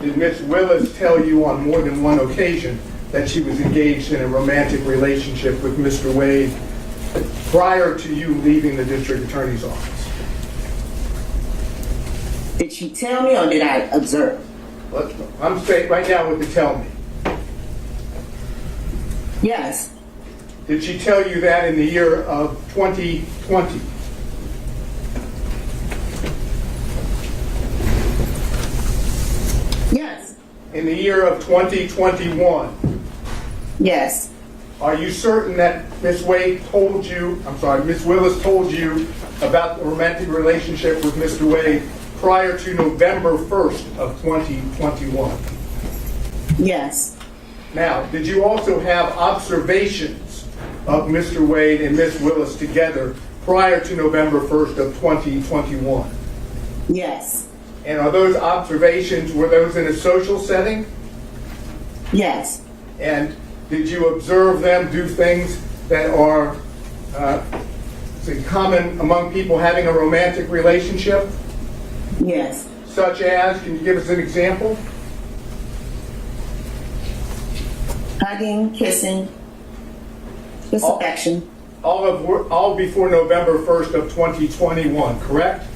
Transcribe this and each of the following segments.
did Miss Willis tell you on more than one occasion that she was engaged in a romantic relationship with Mr. Wade prior to you leaving the district attorney's office? Did she tell me or did I observe? I'm saying right now what to tell me. Yes. Did she tell you that in the year of 2020? Yes. In the year of 2021? Yes. Are you certain that Ms. Willis told you about the romantic relationship with Mr. Wade prior to November 1st of 2021? Yes. Now, did you also have observations of Mr. Wade and Ms. Willis together prior to November 1st of 2021? Yes. And are those observations, were those in a social setting? Yes. And did you observe them do things that are common among people having a romantic relationship? Yes. Such as, can you give us an example? Hugging, kissing, just affection. All before November 1st of 2021, correct?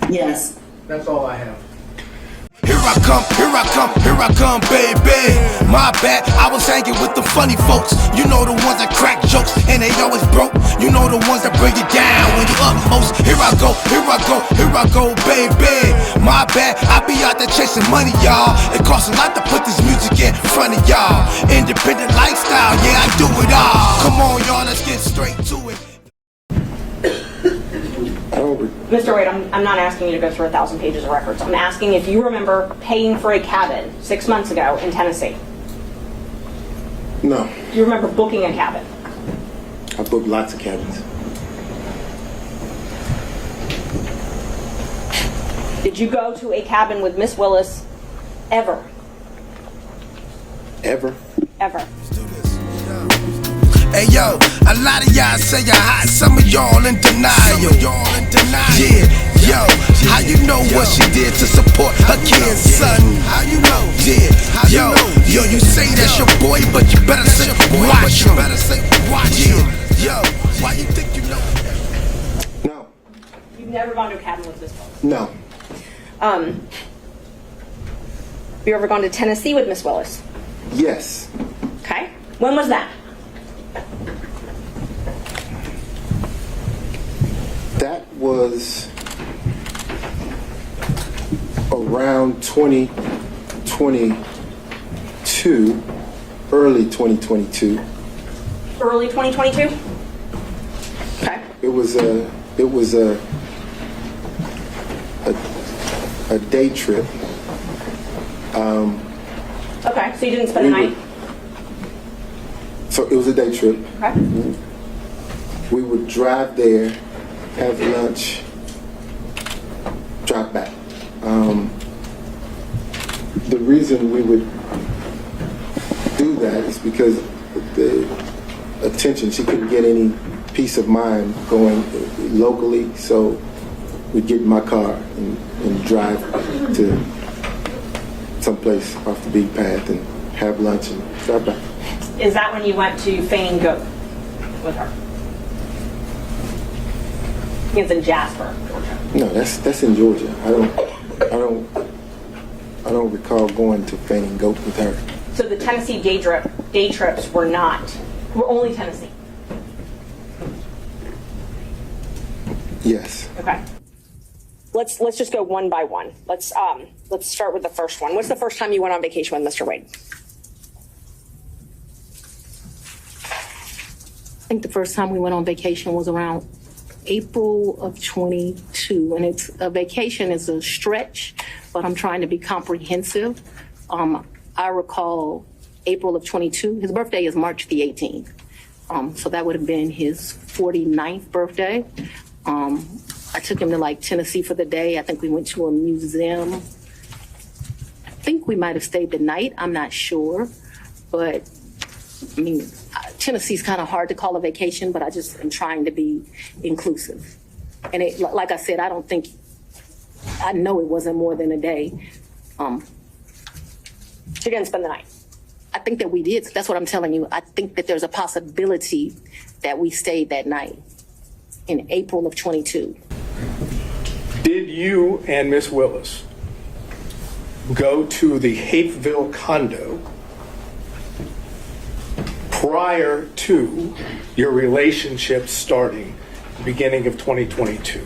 Yes. That's all I have. Here I come, here I come, here I come, baby. My bad, I was hanging with the funny folks. You know the ones that crack jokes and they always broke. You know the ones that bring you down when you upmost. Here I go, here I go, here I go, baby. My bad, I be out there chasing money, y'all. It costs a lot to put this music in front of y'all. Independent lifestyle, yeah, I do it all. Come on, y'all, let's get straight to it. Mr. Wade, I'm not asking you to go through 1,000 pages of records. I'm asking if you remember paying for a cabin 6 months ago in Tennessee. No. Do you remember booking a cabin? I booked lots of cabins. Did you go to a cabin with Miss Willis ever? Ever? Ever. Hey yo, a lot of y'all say you're hot, some of y'all in denial. Yeah, yo, how you know what she did to support her kid's son? How you know? Yeah, yo, you say that's your boy, but you better say watch him. Yeah, yo, why you think you know? No. You've never gone to a cabin with Miss Willis? No. Have you ever gone to Tennessee with Miss Willis? Yes. Okay. When was that? That was around 2022, early 2022. Early 2022? Okay. It was a day trip. Okay, so you didn't spend the night? So it was a day trip. Okay. We would drive there, have lunch, drive back. The reason we would do that is because the attention, she couldn't get any peace of mind going locally, so we'd get in my car and drive to someplace off the beaten path and have lunch and drive back. Is that when you went to FANI Goat with her? I think it's in Jasper, Georgia. No, that's in Georgia. I don't recall going to FANI Goat with her. So the Tennessee day trips were only Tennessee. Yes. Okay. Let's just go one by one. Let's start with the first one. What's the first time you went on vacation with Mr. Wade? I think the first time we went on vacation was around April of 22, and it's a vacation is a stretch, but I'm trying to be comprehensive. I recall April of 22. His birthday is March the 18th, so that would have been his 49th birthday. I took him to like Tennessee for the day. I think we went to a museum. I think we might have stayed the night. I'm not sure, but I mean, Tennessee's kind of hard to call a vacation, but I just am trying to be inclusive. And like I said, I know it wasn't more than a day. She didn't spend the night. I think that we did. That's what I'm telling you. I think that there's a possibility that we stayed that night in April of 22. Did you and Miss Willis go to the Hapeville condo prior to your relationship starting, beginning of 2022?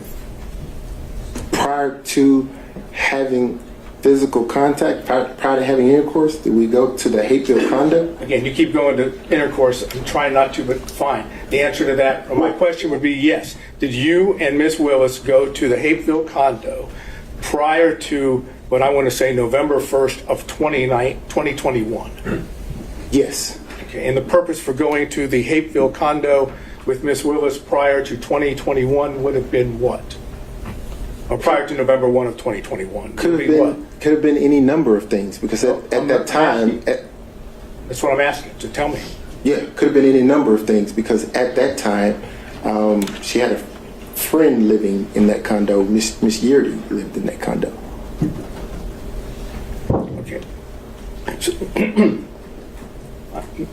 Prior to having physical contact, prior to having intercourse, did we go to the Hapeville condo? Again, you keep going to intercourse. I'm trying not to, but fine. The answer to that, or my question would be yes. Did you and Miss Willis go to the Hapeville condo prior to what I want to say November 1st of 2021? Yes. Okay, and the purpose for going to the Hapeville condo with Miss Willis prior to 2021 would have been what? Or prior to November 1 of 2021? Could have been any number of things, because at that time, That's what I'm asking, so tell me. yeah, could have been any number of things, because at that time, she had a friend living in that condo. Miss Yeardy lived in that condo. Okay. So,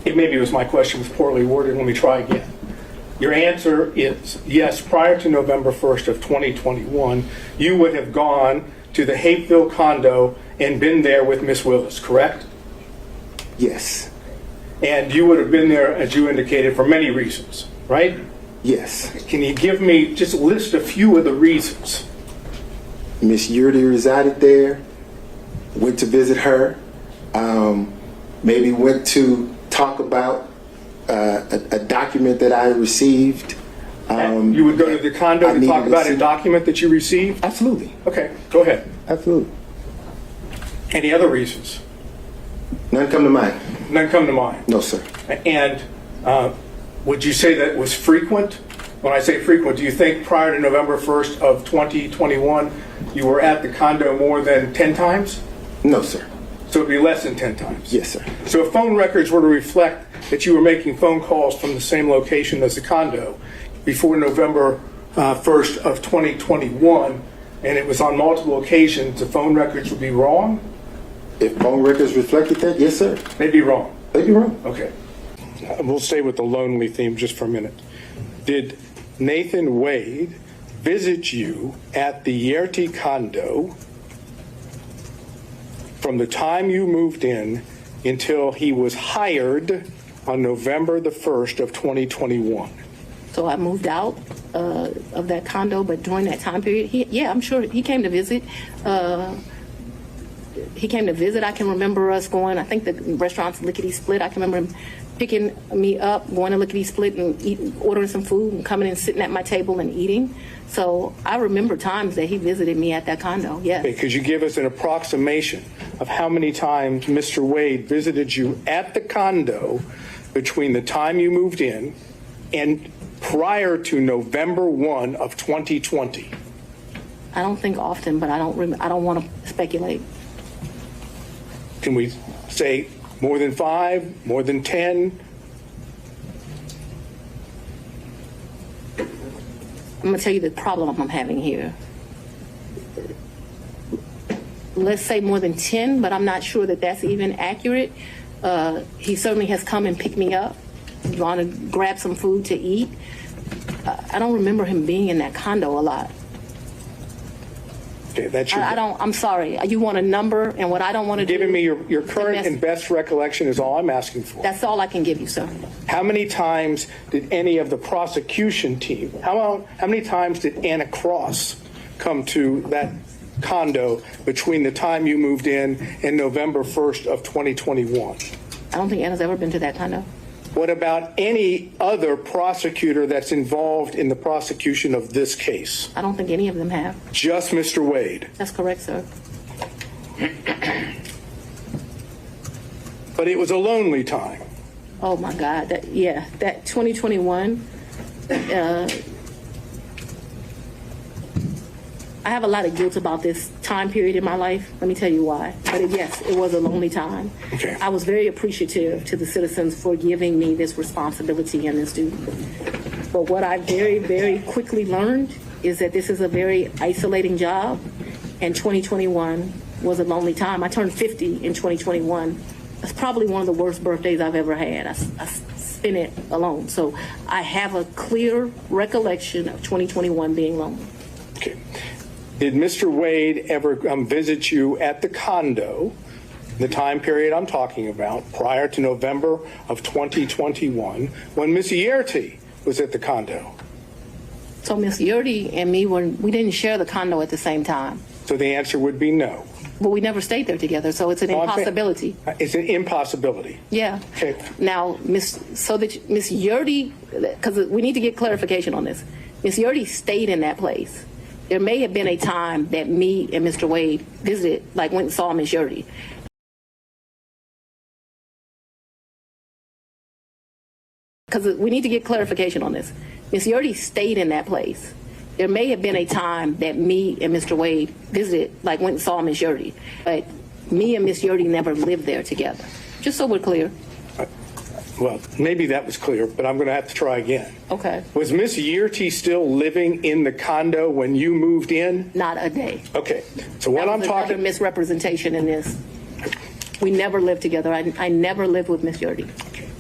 maybe it was my question was poorly worded. Let me try again. Your answer is yes, prior to November 1st of 2021, you would have gone to the Hapeville condo and been there with Miss Willis, correct? Yes. And you would have been there, as you indicated, for many reasons, right? Yes. Can you give me, just list a few of the reasons? Miss Yeardy resided there, went to visit her, maybe went to talk about a document that I received. You would go to the condo I to talk needed about to a see- document that you received? Absolutely. Okay, go ahead. Absolutely. Any other reasons? None come to mind. None come to mind. No, sir. And would you say that was frequent? When I say frequent, do you think prior to November 1st of 2021, you were at the condo more than 10 times? No, sir. So it'd be less than 10 times? Yes, sir. So if phone records were to reflect that you were making phone calls from the same location as the condo before November 1st of 2021, and it was on multiple occasions, the phone records would be wrong? If phone records reflected that, yes, sir. They'd be wrong. They'd be wrong. Okay. We'll stay with the lonely theme just for a minute. Did Nathan Wade visit you at the Yerty condo from the time you moved in until he was hired on November the 1st of 2021? So I moved out of that condo, but during that time period, I'm sure he came to visit. He came to visit. I can remember us going, I think the restaurant's Lickety Split. I can remember him picking me up, going to Lickety Split and ordering some food and coming and sitting at my table and eating. So I remember times that he visited me at that condo, yes. Okay, could you give us an approximation of how many times Mr. Wade visited you at the condo between the time you moved in and prior to November 1 of 2020? I don't think often, but I don't want to speculate. Can we say more than 5, more than 10? I'm going to tell you the problem I'm having here. Let's say more than 10, but I'm not sure that that's even accurate. He certainly has come and picked me up, gone to grab some food to eat. I don't remember him being in that condo a lot. Okay, that's your, I'm sorry. You want a number, and what I don't want to do. giving me your current and best recollection is all I'm asking for. That's all I can give you, sir. How many times did any of the prosecution team, how many times did Anna Cross come to that condo between the time you moved in and November 1st of 2021? I don't think Anna's ever been to that condo. What about any other prosecutor that's involved in the prosecution of this case? I don't think any of them have. Just Mr. Wade. That's correct, sir. But it was a lonely time. Oh my God, that 2021, I have a lot of guilt about this time period in my life. Let me tell you why. But yes, it was a lonely time. Okay. I was very appreciative to the citizens for giving me this responsibility and this duty. But what I very, very quickly learned is that this is a very isolating job, and 2021 was a lonely time. I turned 50 in 2021. It's probably one of the worst birthdays I've ever had. I spent it alone. So I have a clear recollection of 2021 being lonely. Okay. Did Mr. Wade ever visit you at the condo, the time period I'm talking about, prior to November of 2021, when Miss Yerty was at the condo? So Miss Yerty and me, we didn't share the condo at the same time. So the answer would be no. But we never stayed there together, so it's an impossibility. It's an impossibility. Yeah. Okay. Now, Miss Yerty, because we need to get clarification on this. Miss Yerty stayed in that place. There may have been a time that me and Mr. Wade visited, like went and saw Miss Yerty. Because we need to get clarification on this. Miss Yerty stayed in that place. There may have been a time that me and Mr. Wade visited, like went and saw Miss Yerty, but me and Miss Yerty never lived there together. Just so we're clear. Well, maybe that was clear, but I'm going to have to try again. Okay. Was Miss Yerty still living in the condo when you moved in? Not a day. Okay. So what I'm Another talking... misrepresentation in this. We never lived together. I never lived with Miss Yerty.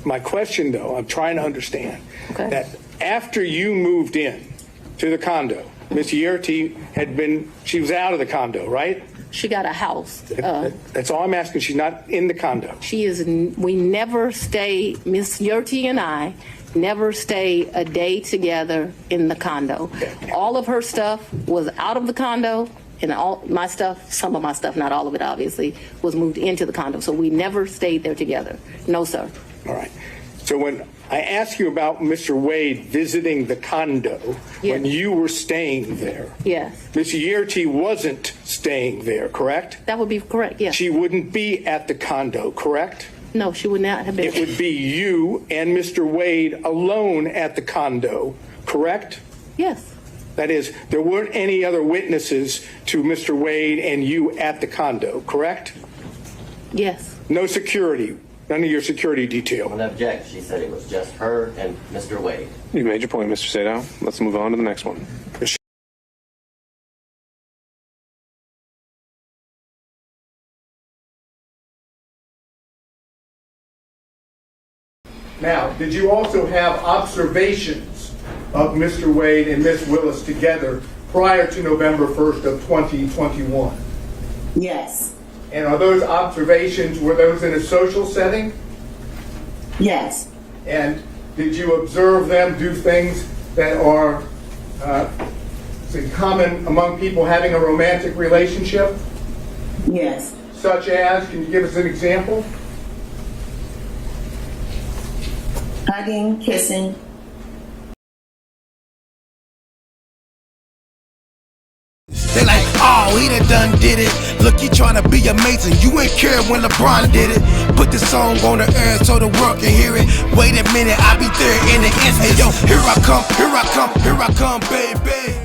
My question, though, I'm trying to understand Okay. that after you moved in to the condo, Miss Yerty she was out of the condo, right? She got a house. That's all I'm asking. She's not in the condo. We never stay, Miss Yerty and I never stay a day together in the condo. All of her stuff was out of the condo, and all my stuff, some of my stuff, not all of it obviously, was moved into the condo. So we never stayed there together. No, sir. All right. So when I asked you about Mr. Wade visiting the condo when you were staying there, Yes. Miss Yerty wasn't staying there, correct? That would be correct, yes. She wouldn't be at the condo, correct? No, she would not have been. It would be you and Mr. Wade alone at the condo, correct? Yes. That is, there weren't any other witnesses to Mr. Wade and you at the condo, correct? Yes. No security, none of your security detail. Don't object. She said it was just her and Mr. Wade. You made your point, Mr. Sadow. Let's move on to the next one. Now, did you also have observations of Mr. Wade and Miss Willis together prior to November 1st of 2021? Yes. And are those observations, were those in a social setting? Yes. And did you observe them do things that are common among people having a romantic relationship? Yes. Such as, can you give us an example? Hugging, kissing. They like, oh, he done did it. Look, he tryna be amazing. You ain't care when LeBron did it. Put the song on the air so the world can hear it. Wait a minute, I'll be there in the instant. Hey, yo, here I come, baby.